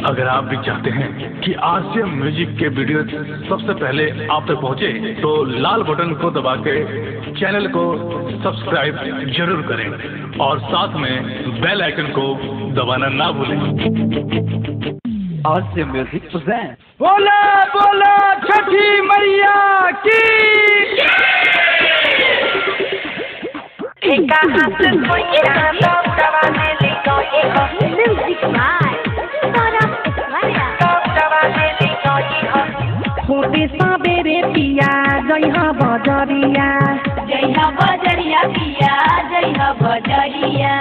अगर आप भी चाहते हैं कि आरसीएम म्यूजिक के वीडियो सबसे पहले आप तक पहुंचे, तो लाल बटन को दबा के चैनल को सब्सक्राइब जरूर करें और साथ में बेल आइकन को दबाना ना भूलें। आरसीएम म्यूजिक प्रेजेंट बोला बोला छठी मैया की। होते सबेरे पिया जय हो बजरिया, जय हो बजरिया पिया, जय हो बजरिया।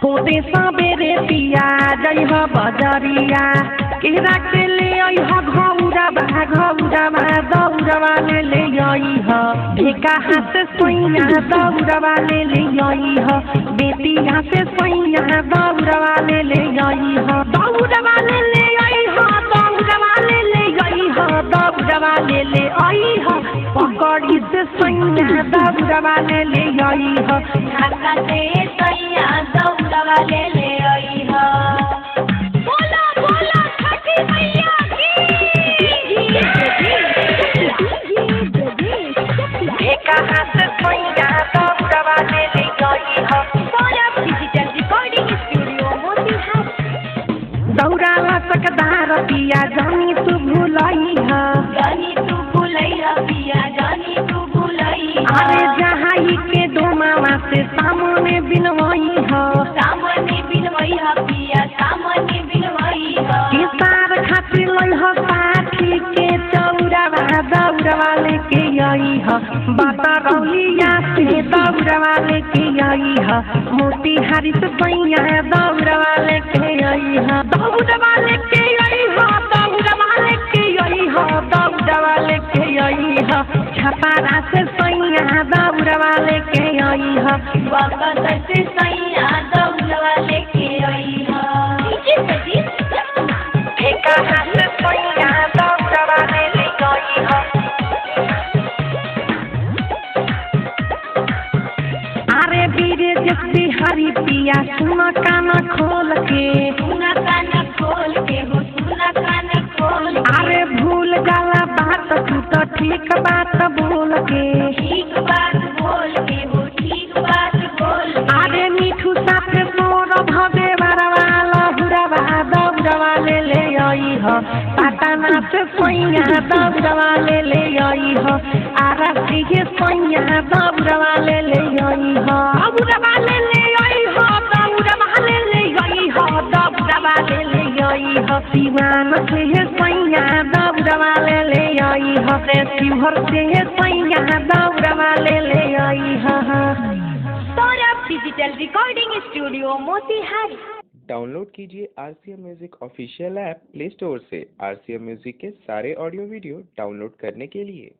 होते सबेरे पिया जय हो बजरिया, केरा के ले आई हो घौरा दौड़वा ले आई हो, ढेका हाथ से सोइया दौड़वा ले आई हो, बेटिया से सोइया दौड़वा ले आई हो, दौड़वा ले आई हो, दौड़वा ले आई हो, दौड़वा ले आई हो, पकड़ी से सोइया दौड़वा ले आई हो, ढाका से सैया दौड़वा ले आई हो। बोला बोला छठी मैया की। ढेका हाथ से सोइया दौड़वा ले आई हो, Saurabh digital recording studio Motihari. दौड़ा लचकदार पिया जानी तू भूलई है, जानी तू भूलैया पिया, जानी तू भूलैया। अरे जहाँ ही के डोमावा से सामने बिनवई है, सामने बिनवैया पिया, सामने बिनवैया। किसार खातिर लई हो पाठी के चौड़वा दौड़वा लेके आई है, बाता रौलिया से दौड़वा लेके आई है, मोतीहारी से सैया दौड़वा लेके आई है, दौड़वा लेके आई है, दौड़वा लेके आई है, दौड़वा लेके आई है, छपारा से सैया दौड़वा लेके आई है, वापस से सैया दौड़वा लेके आई हो। ढेका हाथ से सैया दौड़वा ले आई है। अरे वीर जस बिहारी पिया सुन कान खोल के, सुना कान खोल के हो, सुना कान खोल के। अरे भूल जाला बात तू तो ठीक बात बोल के, ठीक बात बोल के हो, ठीक बात बोल के। अरे मीठू साथे मोर भवे बरवा लहुरवा दौड़वा ले आई हो, पटना से सैया दौड़वा ले आई हो, आरती के सैया दौड़वा ले आई हो, दौड़वा ले आई हो, दौड़वा ले आई हो, दौड़वा ले आई हो, दीवान से सैया दौड़वा ले आई हो, शिवहर से सैया दौड़वा ले आई हो। Saurabh digital recording studio Motihari. Download कीजिए RCM music official app play store से। आरसीएम म्यूजिक के सारे ऑडियो वीडियो डाउनलोड करने के लिए